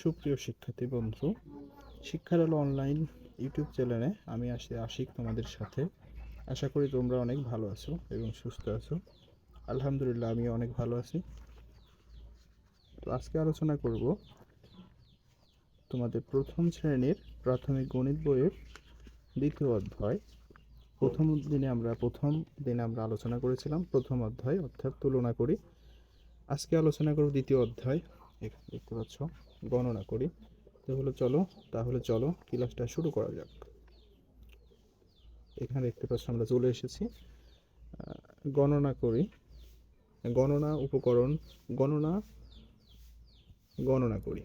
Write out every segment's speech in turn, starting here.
সুপ্রিয় শিক্ষার্থী বন্ধু, শিক্ষার আলো অনলাইন ইউটিউব চ্যানেলে আমি আশিক তোমাদের সাথে। আশা করি তোমরা অনেক ভালো আছো এবং সুস্থ আছো। আলহামদুলিল্লাহ, আমি অনেক ভালো আছি। তো আজকে আলোচনা করব তোমাদের প্রথম শ্রেণীর প্রাথমিক গণিত বইয়ের দ্বিতীয় অধ্যায়। প্রথম দিনে আমরা আলোচনা করেছিলাম প্রথম অধ্যায়, অর্থাৎ তুলনা করি। আজকে আলোচনা করব দ্বিতীয় অধ্যায়। এখানে দেখতে পাচ্ছ গণনা করি। তাহলে চলো ক্লাসটা শুরু করা যাক। এখানে দেখতে পাচ্ছ আমরা চলে এসেছি। গণনা করি, গণনা উপকরণ, গণনা গণনা করি।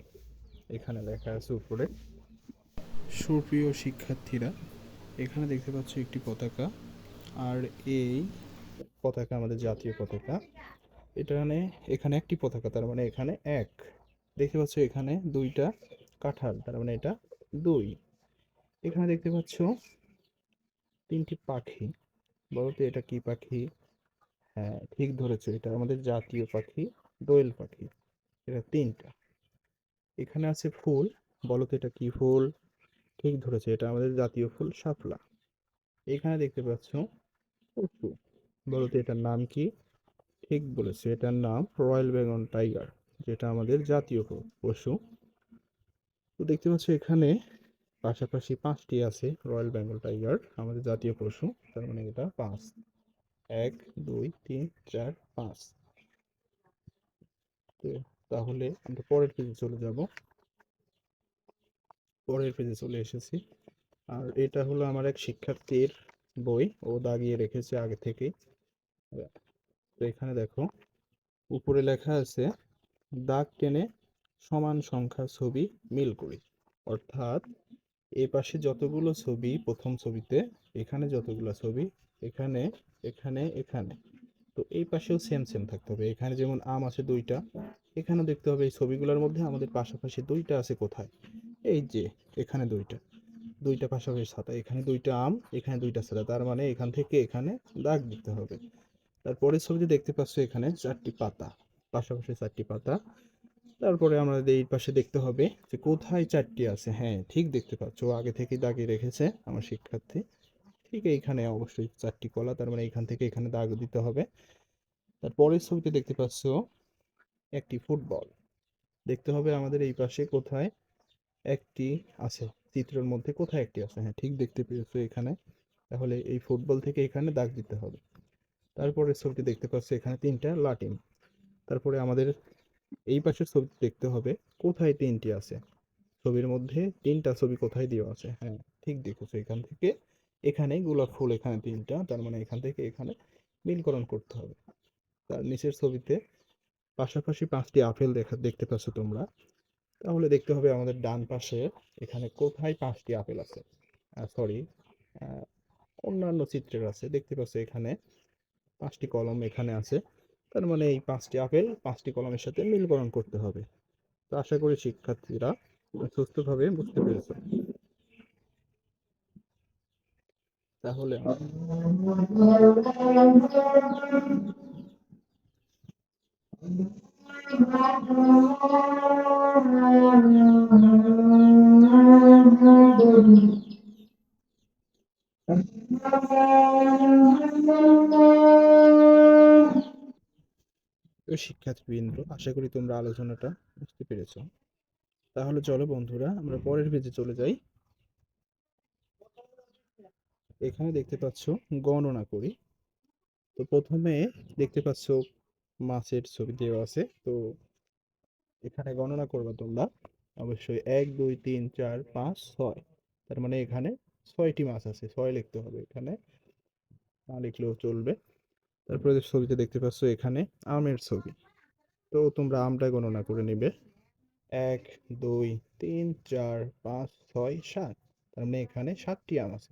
এখানে লেখা আছে উপরে। সুপ্রিয় শিক্ষার্থীরা, এখানে দেখতে পাচ্ছ একটি পতাকা, আর এই পতাকা আমাদের জাতীয় পতাকা। এখানে একটি পতাকা, তার মানে এখানে এক। দেখতে পাচ্ছ এখানে দুইটা কাঁঠাল, তার মানে এটা দুই। এখানে দেখতে পাচ্ছ তিনটি পাখি। বলতো এটা কি পাখি? হ্যাঁ, ঠিক ধরেছো, এটা আমাদের জাতীয় পাখি, দোয়েল পাখি। এটা তিনটা। এখানে আছে ফুল। বলো তো এটা কি ফুল? ঠিক ধরেছে, এটা আমাদের জাতীয় ফুল, শাপলা। এখানে দেখতে পাচ্ছ পশু। বলো তো এটার নাম কি? ঠিক বলেছে, এটার নাম রয়্যাল বেঙ্গল টাইগার, যেটা আমাদের জাতীয় পশু। তো দেখতে পাচ্ছ এখানে পাশাপাশি পাঁচটি আছে রয়্যাল বেঙ্গল টাইগার, আমাদের জাতীয় পশু, তার মানে এটা পাঁচ। এক, দুই, তিন, চার, পাঁচ। তাহলে আমরা পরের পেজে চলে যাব। পরের পেজে চলে এসেছি। আর এটা হলো আমার এক শিক্ষার্থীর বই, ও দাগিয়ে রেখেছে আগে থেকেই। তো এখানে দেখো উপরে লেখা আছে, দাগ টেনে সমান সংখ্যা ছবি মিল করি। অর্থাৎ এই পাশে যতগুলো ছবি প্রথম ছবিতে, এখানে যতগুলো ছবি, এখানে এখানে এখানে, তো এই পাশেও সেম সেম থাকতে হবে। এখানে যেমন আম আছে দুইটা, এখানেও দেখতে হবে এই ছবিগুলোর মধ্যে আমাদের পাশাপাশি দুইটা আছে কোথায়। এই যে এখানে দুইটা, দুইটা পাশাপাশি ছাতা, এখানে দুইটা আম, এখানে দুইটা ছাতা, তার মানে এখান থেকে এখানে দাগ দিতে হবে। তারপরে ছবিতে দেখতে পাচ্ছ এখানে চারটি পাতা, পাশাপাশি চারটি পাতা। তারপরে আমাদের এই পাশে দেখতে হবে যে কোথায় চারটি আছে। হ্যাঁ, ঠিক দেখতে পাচ্ছ, আগে থেকেই দাগিয়ে রেখেছে আমার শিক্ষার্থী। ঠিক এইখানে অবশ্যই চারটি কলা, তার মানে এখান থেকে এখানে দাগ দিতে হবে। তারপরের ছবিতে দেখতে পাচ্ছ একটি ফুটবল। দেখতে হবে আমাদের এই পাশে কোথায় একটি আছে, চিত্রের মধ্যে কোথায় একটি আছে। হ্যাঁ, ঠিক দেখতে পেয়েছো এখানে। তাহলে এই ফুটবল থেকে এখানে দাগ দিতে হবে। তারপরে ছবিটি দেখতে পাচ্ছ এখানে তিনটা লাটিম। তারপরে আমাদের এই পাশের ছবি দেখতে হবে কোথায় তিনটি আছে। ছবির মধ্যে তিনটা ছবি কোথায় দেওয়া আছে। হ্যাঁ, ঠিক দেখেছো, এখান থেকে এখানে গোলাপ ফুল, এখানে তিনটা, তার মানে এখান থেকে এখানে মিলকরণ করতে হবে। তার নিচের ছবিতে পাশাপাশি পাঁচটি আপেল দেখতে পাচ্ছ তোমরা। তাহলে দেখতে হবে আমাদের ডান পাশে এখানে কোথায় পাঁচটি আপেল আছে। সরি, অন্যান্য চিত্রের আছে, দেখতে পাচ্ছ এখানে পাঁচটি কলম এখানে আছে। তার মানে এই পাঁচটি আপেল পাঁচটি কলমের সাথে মিলকরণ করতে হবে। তো আশা করি শিক্ষার্থীরা সুস্থভাবে বুঝতে পেরেছে। তাহলে শিক্ষার্থীবৃন্দ, আশা করি তোমরা আলোচনাটা বুঝতে পেরেছো। তাহলে চলো বন্ধুরা, আমরা পরের পেজে চলে যাই। এখানে দেখতে পাচ্ছ গণনা করি। তো প্রথমে দেখতে পাচ্ছ মাছের ছবি দেওয়া আছে। তো এখানে গণনা করবা তোমরা অবশ্যই, এক, দুই, তিন, চার, পাঁচ, ছয়। তার মানে এখানে ছয়টি মাছ আছে, ছয় লিখতে হবে, এখানে না লিখলেও চলবে। তারপরে যে ছবিতে দেখতে পাচ্ছ এখানে আমের ছবি। তো তোমরা আমটা গণনা করে নিবে। এক, দুই, তিন, চার, পাঁচ, ছয়, সাত। তার মানে এখানে সাতটি আম আছে।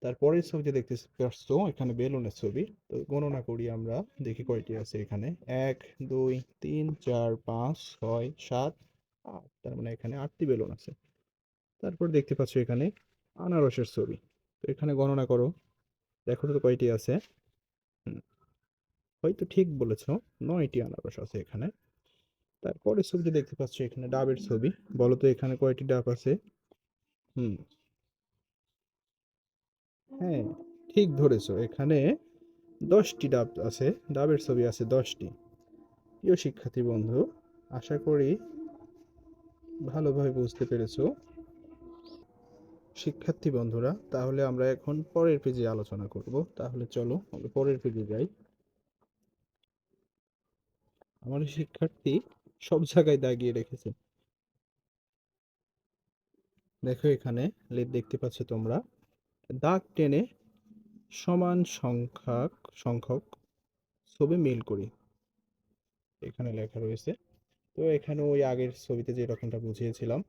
তারপরের ছবিতে দেখতে পাচ্ছ এখানে বেলুনের ছবি। তো গণনা করি আমরা, দেখি কয়টি আছে এখানে। এক, দুই, তিন, চার, পাঁচ, ছয়, সাত, আট। তার মানে এখানে আটটি বেলুন আছে। তারপর দেখতে পাচ্ছ এখানে আনারসের ছবি। তো এখানে গণনা করো, দেখো তো কয়টি আছে। হুম, হয়তো ঠিক বলেছ, নয়টি আনারস আছে এখানে। তারপরে ছবিটি দেখতে পাচ্ছ এখানে ডাবের ছবি। বলো তো এখানে কয়টি ডাব আছে? হুম, হ্যাঁ, ঠিক ধরেছো, এখানে 10টি ডাব আছে। ডাবের ছবি আছে 10টি। প্রিয় শিক্ষার্থী বন্ধু, আশা করি ভালোভাবে বুঝতে পেরেছো। শিক্ষার্থী বন্ধুরা, তাহলে আমরা এখন পরের পেজে আলোচনা করব। তাহলে চলো আমরা পরের পেজে যাই। আমার শিক্ষার্থী সব জায়গায় দাগিয়ে রেখেছে। দেখো এখানে লেখ দেখতে পাচ্ছ তোমরা, দাগ টেনে সমান সংখ্যক ছবি মিল করি, এখানে লেখা রয়েছে। তো এখানে ওই আগের ছবিতে যেরকমটা বুঝিয়েছিলাম,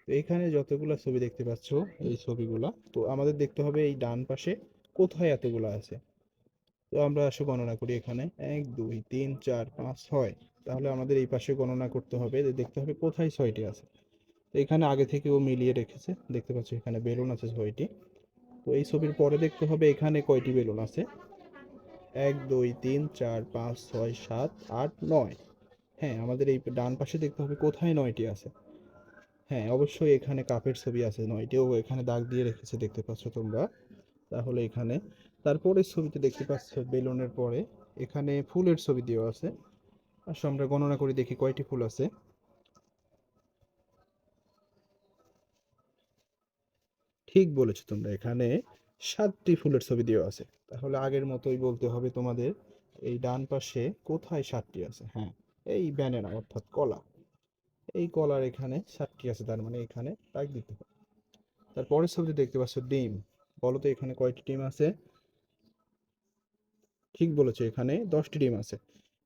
তো এখানে যতগুলো ছবি দেখতে পাচ্ছ, এই ছবিগুলা তো আমাদের দেখতে হবে এই ডান পাশে কোথায় এতগুলো আছে। তো আমরা আসে গণনা করি, এখানে 1 2 3 4 5 6। তাহলে আমাদের এই পাশে গণনা করতে হবে, যে দেখতে হবে কোথায় 6টি আছে। তো এখানে আগে থেকে ও মিলিয়ে রেখেছে, দেখতে পাচ্ছ এখানে বেলুন আছে 6টি। তো এই ছবির পরে দেখতে হবে এখানে কয়টি বেলুন আছে। 1 2 3 4 5 6 7 8 9। হ্যাঁ, আমাদের এই ডান পাশে দেখতে হবে কোথায় 9টি আছে। হ্যাঁ, অবশ্যই এখানে কাপের ছবি আছে 9টি, ও এখানে দাগ দিয়ে রেখেছে, দেখতে পাচ্ছ তোমরা। তাহলে এখানে তারপরে ছবিতে দেখতে পাচ্ছ বেলুনের পরে এখানে ফুলের ছবি দেওয়া আছে। আসো আমরা গণনা করে দেখি কয়টি ফুল আছে। ঠিক বলেছো তোমরা, এখানে 7টি ফুলের ছবি দেওয়া আছে। তাহলে আগের মতোই বলতে হবে তোমাদের, এই ডান পাশে কোথায় 7টি আছে। হ্যাঁ, এই ব্যানানা অর্থাৎ কলা, এই কলার এখানে 7টি আছে, তার মানে এখানে দাগ দিতে হবে। তারপরের ছবিতে দেখতে পাচ্ছ ডিম। বলো তো এখানে কয়টি ডিম আছে? ঠিক বলেছো, এখানে 10টি ডিম আছে।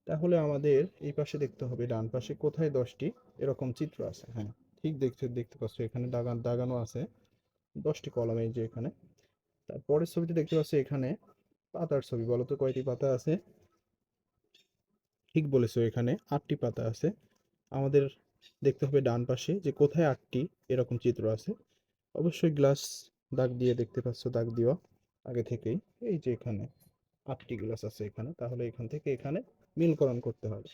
তাহলে আমাদের এই পাশে দেখতে হবে ডান পাশে কোথায় 10টি এরকম চিত্র আছে। হ্যাঁ, ঠিক দেখতে পাচ্ছ এখানে দাগানো আছে 10টি কলম, এই যে এখানে। তারপরের ছবিতে দেখতে পাচ্ছ এখানে পাতার ছবি। বলো তো কয়টি পাতা আছে? ঠিক বলেছো, এখানে 8টি পাতা আছে। আমাদের দেখতে হবে ডান পাশে যে কোথায় 8টি এরকম চিত্র আছে। অবশ্যই গ্লাস দাগ দিয়ে দেখতে পাচ্ছ, দাগ দিও আগে থেকেই। এই যে এখানে 8টি গ্লাস আছে এখানে, তাহলে এখান থেকে এখানে মিলকরণ করতে হবে।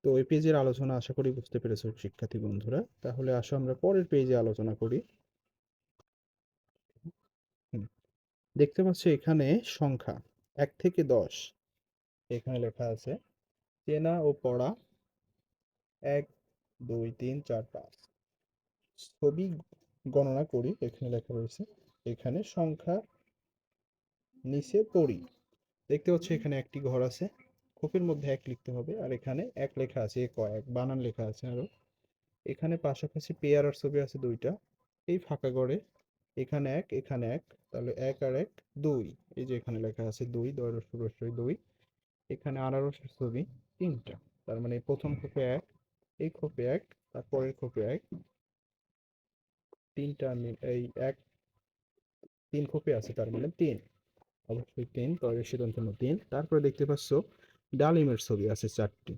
তো এই পেজের আলোচনা আশা করি বুঝতে পেরেছো শিক্ষার্থী বন্ধুরা। তাহলে আসো আমরা পরের পেজে আলোচনা করি। হুম, দেখতে পাচ্ছ এখানে সংখ্যা 1 থেকে 10 এখানে লেখা আছে। চেনা ও পড়া 1 2 3 4 5। ছবি গণনা করি, এখানে লেখা রয়েছে। এখানে সংখ্যা নিচে পড়ি। দেখতে পাচ্ছ এখানে একটি ঘর আছে, খোপের মধ্যে 1 লিখতে হবে, আর এখানে 1 লেখা আছে, কয়েক বানান লেখা আছে আরো। এখানে পাশাপাশি পেয়ারার ছবি আছে 2টা। এই ফাঁকা ঘরে এখানে 1 এখানে 1, তাহলে 1 আর 1 2। এই যে এখানে লেখা আছে 2, 2। এখানে আনারসের ছবি 3টা, তার মানে প্রথম খোপে 1, এই খোপে 1, তারপরের খোপে 1, 3টা এই 1 3 খোপে আছে, তার মানে 3। অবশ্যই 3, তবে সিদ্ধান্ত 3। তারপরে দেখতে পাচ্ছ ডালিমের ছবি আছে 4টি।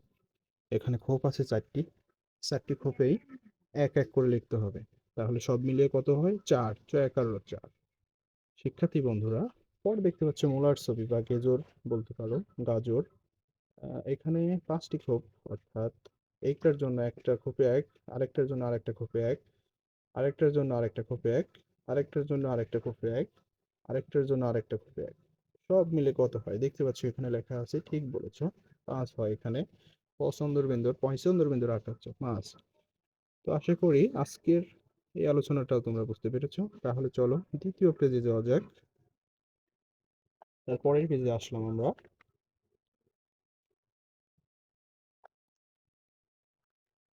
এখানে খোপ আছে 4টি, 4টি খোপেই 1 1 করে লিখতে হবে। তাহলে সব মিলিয়ে কত হয়? 4 4 আর 4। শিক্ষার্থী বন্ধুরা, পরে দেখতে পাচ্ছ মূলার ছবি বা গেজর বলতে পারো, গাজর। এখানে 5টি খোপ, অর্থাৎ একটার জন্য একটা খোপে 1, আরেকটার জন্য আরেকটা খোপে 1, আরেকটার জন্য আরেকটা খোপে 1, আরেকটার জন্য আরেকটা খোপে 1, আরেকটার জন্য আরেকটা খোপে 1। সব মিলে কত হয়? দেখতে পাচ্ছ এখানে লেখা আছে, ঠিক বলেছো, 5 হয় এখানে। পছন্দর বিন্দুর আকার হচ্ছে 5। তো আশা করি আজকের এই আলোচনাটাও তোমরা বুঝতে পেরেছো। তাহলে চলো দ্বিতীয় পেজে যাওয়া যাক। তারপরের পেজে আসলাম আমরা।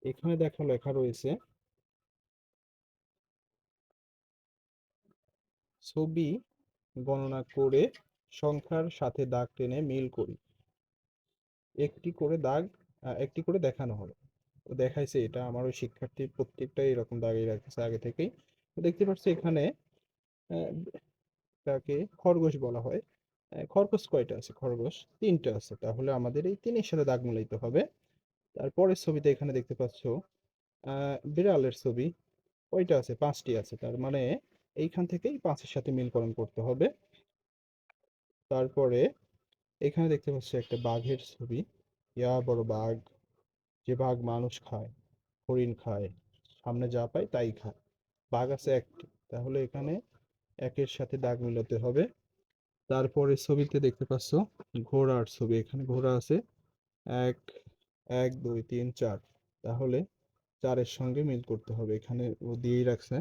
এখানে দেখো লেখা রয়েছে, ছবি গণনা করে সংখ্যার সাথে দাগ টেনে মিল করি। একটি করে দাগ, একটি করে দেখানো হলো। তো দেখাইছে, এটা আমার ওই শিক্ষার্থীর প্রত্যেকটাই এরকম দাগিয়ে রাখছে আগে থেকেই। তো দেখতে পাচ্ছ এখানে আহ, তাকে খরগোশ বলা হয়। খরগোশ কয়টা আছে? খরগোশ 3টা আছে। তাহলে আমাদের এই 3-এর সাথে দাগ মিলাইতে হবে। তারপরের ছবিতে এখানে দেখতে পাচ্ছ বিড়ালের ছবি কয়টা আছে? 5টি আছে, তার মানে এইখান থেকেই 5-এর সাথে মিলকরণ করতে হবে। তারপরে এখানে দেখতে পাচ্ছ একটা বাঘের ছবি, ইয়া বড় বাঘ। যে বাঘ মানুষ খায়, হরিণ খায়, সামনে যা পায় তাই খায়, বাঘ আছে একটি, তাহলে এখানে একের সাথে দাগ মিলাতে হবে। তারপরে ছবিতে দেখতে পাচ্ছ ঘোড়ার ছবি, এখানে ঘোড়া আছে এক, এক দুই তিন চার, তাহলে চারের সঙ্গে মিল করতে হবে, এখানে ও দিয়েই রাখছে।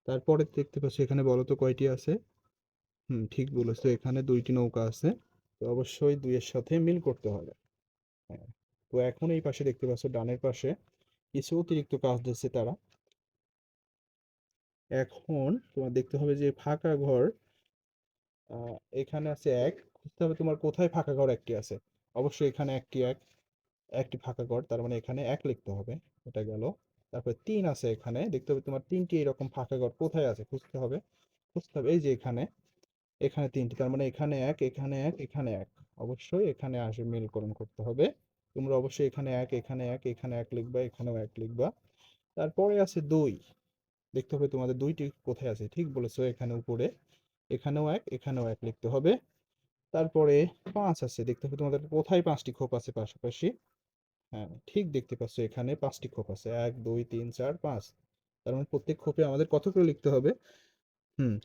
তারপরে দেখতে পাচ্ছ এখানে বলো তো কয়টি আছে? ঠিক বলেছো, এখানে দুইটি নৌকা আছে, তো অবশ্যই দুইয়ের সাথে মিল করতে হবে। হ্যাঁ, তো এখন এই পাশে দেখতে পাচ্ছ ডানের পাশে কিছু অতিরিক্ত কাজ দিচ্ছে তারা। এখন তোমার দেখতে হবে যে ফাঁকা ঘর, এখানে আছে এক, খুঁজতে হবে তোমার কোথায় ফাঁকা ঘর একটি আছে। অবশ্যই এখানে একটি ফাঁকা ঘর, তার মানে এখানে এক লিখতে হবে, এটা গেল। তারপরে তিন আছে, এখানে দেখতে হবে তোমার তিনটি এরকম ফাঁকা ঘর কোথায় আছে, খুঁজতে হবে এই যে এখানে, এখানে তিনটি, তার মানে এখানে এক, এখানে এক, এখানে এক, অবশ্যই এখানে আসে মিলকরণ করতে হবে। তোমরা অবশ্যই এখানে এক, এখানে এক, এখানে এক লিখবা, এখানেও এক লিখবা। তারপরে আছে দুই, দেখতে হবে তোমাদের দুইটি কোথায় আছে, ঠিক বলেছো, এখানে উপরে, এখানেও এক, এখানেও এক লিখতে হবে। তারপরে পাঁচ আছে, দেখতে হবে তোমাদের কোথায় পাঁচটি খোপ আছে পাশাপাশি। হ্যাঁ, ঠিক দেখতে পাচ্ছ, এখানে পাঁচটি খোপ আছে, এক দুই তিন চার পাঁচ, তার মানে প্রত্যেক খোপে আমাদের কত করে লিখতে হবে?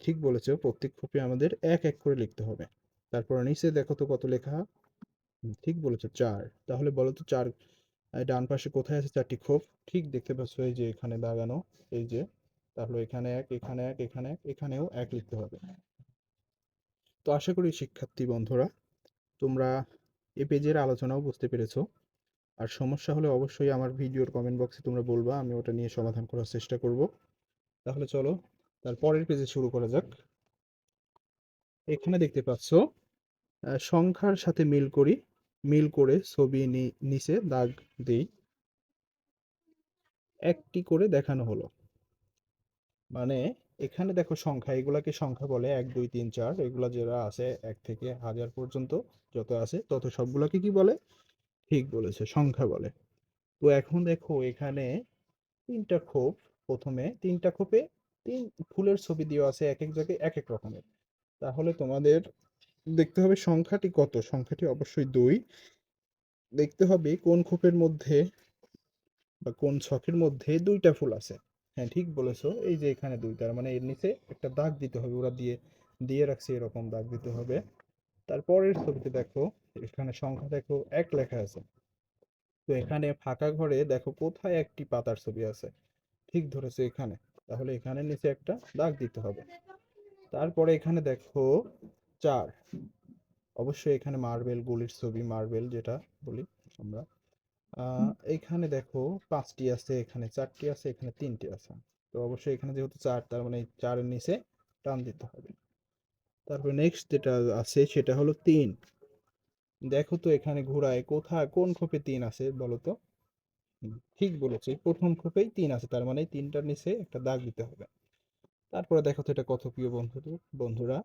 ঠিক বলেছো, প্রত্যেক খোপে আমাদের এক এক করে লিখতে হবে। তারপর নিচে দেখো তো কত লেখা। ঠিক বলেছো, চার। তাহলে বলো তো চার, ডান পাশে কোথায় আছে চারটি খোপ? ঠিক দেখতে পাচ্ছ, এই যে এখানে দাগানো, এই যে, তাহলে এখানে এক, এখানে এক, এখানে এক, এখানেও এক লিখতে হবে। তো আশা করি শিক্ষার্থী বন্ধুরা তোমরা এ পেজের আলোচনাও বুঝতে পেরেছো। আর সমস্যা হলে অবশ্যই আমার ভিডিওর কমেন্ট বক্সে তোমরা বলবা, আমি ওটা নিয়ে সমাধান করার চেষ্টা করব। তাহলে চলো তার পরের পেজে শুরু করা যাক। এখানে দেখতে পাচ্ছ সংখ্যার সাথে মিল করি, মিল করে ছবি নিচে দাগ দিই, একটি করে দেখানো হলো। মানে এখানে দেখো সংখ্যা, এগুলাকে সংখ্যা বলে, এক দুই তিন চার, এগুলা যারা আছে এক থেকে হাজার পর্যন্ত যত আছে তত সবগুলাকে কি বলে? ঠিক বলেছে, সংখ্যা বলে। তো এখন দেখো এখানে তিনটা খোপ, প্রথমে তিনটা খোপে তিন ফুলের ছবি দেওয়া আছে, এক এক জায়গায় এক এক রকমের। তাহলে তোমাদের দেখতে হবে সংখ্যাটি কত, সংখ্যাটি অবশ্যই দুই। দেখতে হবে কোন খোপের মধ্যে বা কোন ছকের মধ্যে দুইটা ফুল আছে। হ্যাঁ, ঠিক বলেছো, এই যে এখানে দুই, তার মানে এর নিচে একটা দাগ দিতে হবে, ওরা দিয়ে দিয়ে রাখছে, এরকম দাগ দিতে হবে। তারপরের ছবিতে দেখো, এখানে সংখ্যা দেখো এক লেখা আছে, তো এখানে ফাঁকা ঘরে দেখো কোথায় একটি পাতার ছবি আছে, ঠিক ধরেছে এখানে, তাহলে এখানে নিচে একটা দাগ দিতে হবে। তারপরে এখানে দেখো চার, অবশ্যই এখানে মার্বেল গুলির ছবি, মার্বেল যেটা বলি আমরা। এখানে দেখো পাঁচটি আছে, এখানে চারটি আছে, এখানে তিনটি আছে, তো অবশ্যই এখানে যেহেতু চার, তার মানে এই চারের নিচে টান দিতে হবে। তারপরে নেক্সট যেটা আছে সেটা হলো তিন, দেখো তো এখানে ঘোড়ায় কোথায় কোন খোপে তিন আছে বলো তো? ঠিক বলেছি, প্রথম খোপেই তিন আছে, তার মানে তিনটার নিচে একটা দাগ দিতে হবে। তারপরে দেখো তো এটা কত, প্রিয় বন্ধুরা,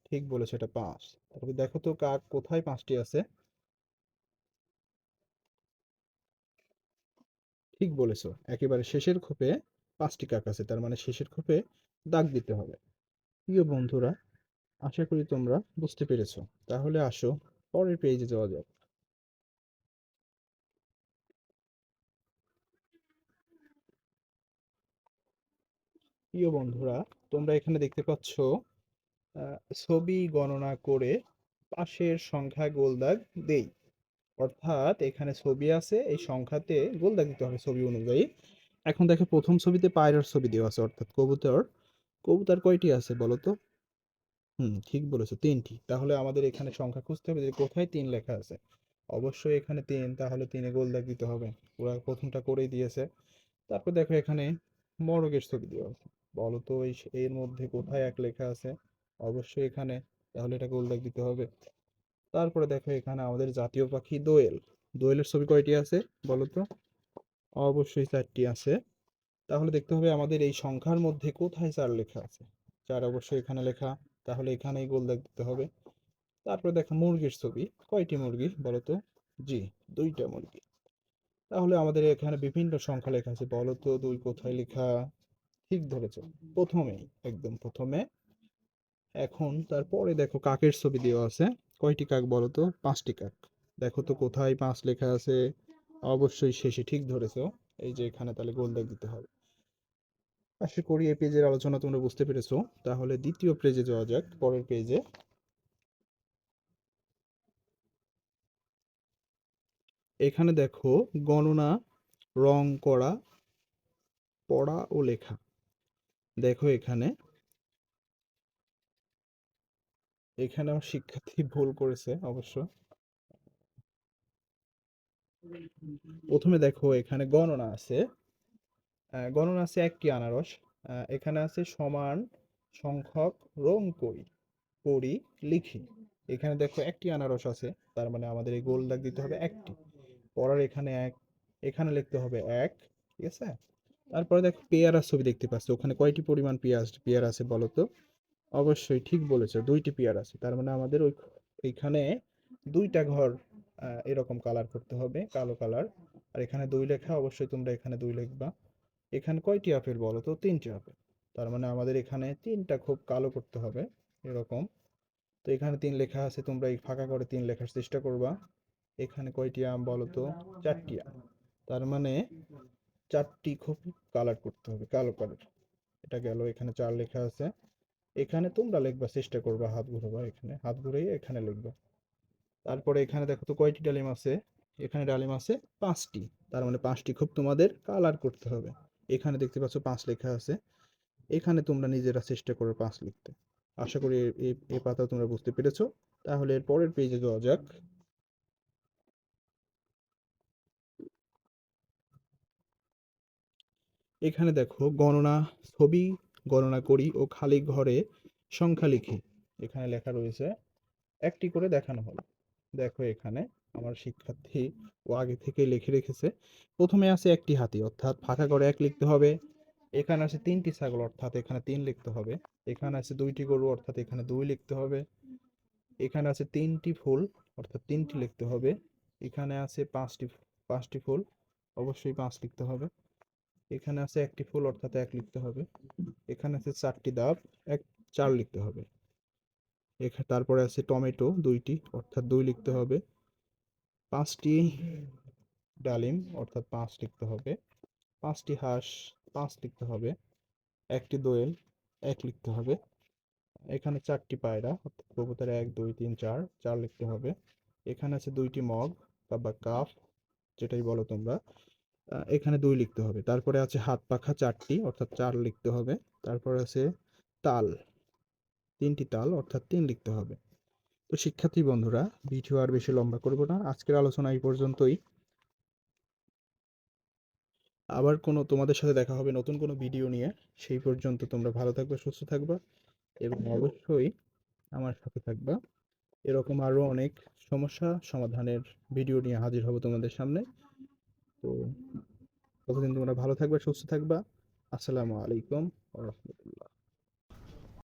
ঠিক বলেছে, এটা পাঁচ। তারপরে দেখো তো কাক কোথায় পাঁচটি আছে? ঠিক বলেছো, একেবারে শেষের খোপে পাঁচটি কাক আছে, তার মানে শেষের খোপে দাগ দিতে হবে। প্রিয় বন্ধুরা, আশা করি তোমরা বুঝতে পেরেছো। তাহলে আসো পরের পেজে যাওয়া যাক। প্রিয় বন্ধুরা, তোমরা এখানে দেখতে পাচ্ছ ছবি গণনা করে পাশের সংখ্যা গোল দাগ দেই। অর্থাৎ এখানে ছবি আছে, এই সংখ্যাতে গোল দাগ দিতে হবে ছবি অনুযায়ী। এখন দেখো প্রথম ছবিতে পায়রার ছবি দেওয়া আছে, অর্থাৎ কবুতর। কবুতর কয়টি আছে বলো তো? ঠিক বলেছো, তিনটি। তাহলে আমাদের এখানে সংখ্যা খুঁজতে হবে যে কোথায় তিন লেখা আছে। অবশ্যই এখানে তিন, তাহলে তিনে গোল দাগ দিতে হবে, ওরা প্রথমটা করেই দিয়েছে। তারপর দেখো এখানে মোরগের ছবি দেওয়া আছে, বলো তো এর মধ্যে কোথায় এক লেখা আছে? অবশ্যই এখানে, তাহলে এটা গোল দাগ দিতে হবে। তারপরে দেখো এখানে আমাদের জাতীয় পাখি দোয়েল, দোয়েলের ছবি কয়টি আছে বলো তো? অবশ্যই চারটি আছে। তাহলে দেখতে হবে আমাদের এই সংখ্যার মধ্যে কোথায় চার লেখা আছে। চার অবশ্যই এখানে লেখা, তাহলে এখানেই গোল দাগ দিতে হবে। তারপরে দেখো মুরগির ছবি, কয়টি মুরগি বলো তো? জি, দুইটা মুরগি। তাহলে আমাদের এখানে বিভিন্ন সংখ্যা লেখা আছে, বলো তো দুই কোথায় লেখা? ঠিক ধরেছো, প্রথমেই, একদম প্রথমে। এখন তারপরে দেখো কাকের ছবি দেওয়া আছে, কয়টি কাক বলো তো? পাঁচটি কাক। দেখো তো কোথায় পাঁচ লেখা আছে? অবশ্যই শেষে ঠিক ধরেছো। এই যে এখানে তাহলে গোল দাগ দিতে হবে। আশা করি এই পেজের আলোচনা তোমরা বুঝতে পেরেছো। তাহলে দ্বিতীয় পেজে যাওয়া যাক, পরের পেজে। এখানে দেখো গণনা, রং করা, পড়া ও লেখা। দেখো এখানে এখানে আমার শিক্ষার্থী ভুল করেছে অবশ্য। প্রথমে দেখো এখানে গণনা আছে, গণনা আছে একটি আনারস। এখানে আছে সমান সংখ্যক রং করি, পড়ি, লিখি। এখানে দেখো একটি আনারস আছে, তার মানে আমাদের এই গোল দাগ দিতে হবে একটি। পড়ার এখানে এক, এখানে লিখতে হবে এক। ঠিক আছে। তারপরে দেখো পেয়ারার ছবি দেখতে পাচ্ছ, ওখানে কয়টি পরিমাণ পেয়ার আছে বলো তো? অবশ্যই ঠিক বলেছো, দুইটি পেয়ার আছে। তার মানে আমাদের এইখানে দুইটা ঘর এরকম কালার করতে হবে, কালো কালার। আর এখানে দুই লেখা, অবশ্যই তোমরা এখানে দুই লিখবা। এখানে কয়টি আপেল বলো তো? তিনটি আপেল। তার মানে আমাদের এখানে তিনটা খুব কালো করতে হবে এরকম। তো এখানে তিন লেখা আছে, তোমরা এই ফাঁকা করে তিন লেখার চেষ্টা করবা। এখানে কয়টি আম বলো তো? চারটি আম। তার মানে চারটি খুব কালার করতে হবে, কালো কালার। এটা গেল, এখানে চার লেখা আছে। এখানে তোমরা লিখবা, চেষ্টা করবা, হাত ঘুরবা, এখানে হাত ঘুরিয়ে এখানে লিখবা। তারপরে এখানে দেখো তো কয়টি ডালিম আছে? এখানে ডালিম আছে পাঁচটি। তার মানে পাঁচটি খুব তোমাদের কালার করতে হবে। এখানে দেখতে পাচ্ছ পাঁচ লেখা আছে, এখানে তোমরা নিজেরা চেষ্টা করো পাঁচ লিখতে। আশা করি এই পাতা তোমরা বুঝতে পেরেছো। তাহলে এর পরের পেজে যাওয়া যাক। এখানে দেখো গণনা, ছবি গণনা করি ও খালি ঘরে সংখ্যা লিখি। এখানে লেখা রয়েছে, একটি করে দেখানো হলো। দেখো এখানে আমার শিক্ষার্থী ও আগে থেকে লিখে রেখেছে। প্রথমে আছে একটি হাতি, অর্থাৎ ফাঁকা করে এক লিখতে হবে। এখানে আছে তিনটি ছাগল, অর্থাৎ এখানে তিন লিখতে হবে। এখানে আছে দুইটি গরু, অর্থাৎ এখানে দুই লিখতে হবে। এখানে আছে তিনটি ফুল, অর্থাৎ তিনটি লিখতে হবে। এখানে আছে পাঁচটি পাঁচটি ফুল, অবশ্যই পাঁচ লিখতে হবে। এখানে আছে একটি ফুল, অর্থাৎ এক লিখতে হবে। এখানে আছে চারটি ডাব, এক চার লিখতে হবে। তারপরে আছে টমেটো দুইটি, অর্থাৎ দুই লিখতে হবে। পাঁচটি ডালিম, অর্থাৎ পাঁচ লিখতে হবে। পাঁচটি হাঁস, পাঁচ লিখতে হবে। একটি দোয়েল, এক লিখতে হবে। এখানে চারটি পায়রা, অর্থাৎ কবুতর এক দুই তিন চার, চার লিখতে হবে। এখানে আছে দুইটি মগ বা কাপ, যেটাই বলো তোমরা, এখানে দুই লিখতে হবে। তারপরে আছে হাত পাখা চারটি, অর্থাৎ চার লিখতে হবে। তারপর আছে তাল, তিনটি তাল, অর্থাৎ তিন লিখতে হবে। তো শিক্ষার্থী বন্ধুরা, ভিডিও আর বেশি লম্বা করব না, আজকের আলোচনা এই পর্যন্তই। আবার তোমাদের সাথে দেখা হবে নতুন কোনো ভিডিও নিয়ে। সেই পর্যন্ত তোমরা ভালো থাকবে, সুস্থ থাকবা, এবং অবশ্যই আমার সাথে থাকবা। এরকম আরো অনেক সমস্যা সমাধানের ভিডিও নিয়ে হাজির হব তোমাদের সামনে। তো ততদিন তোমরা ভালো থাকবে, সুস্থ থাকবা। আসসালামু আলাইকুম ওয়া রাহমাতুল্লাহ।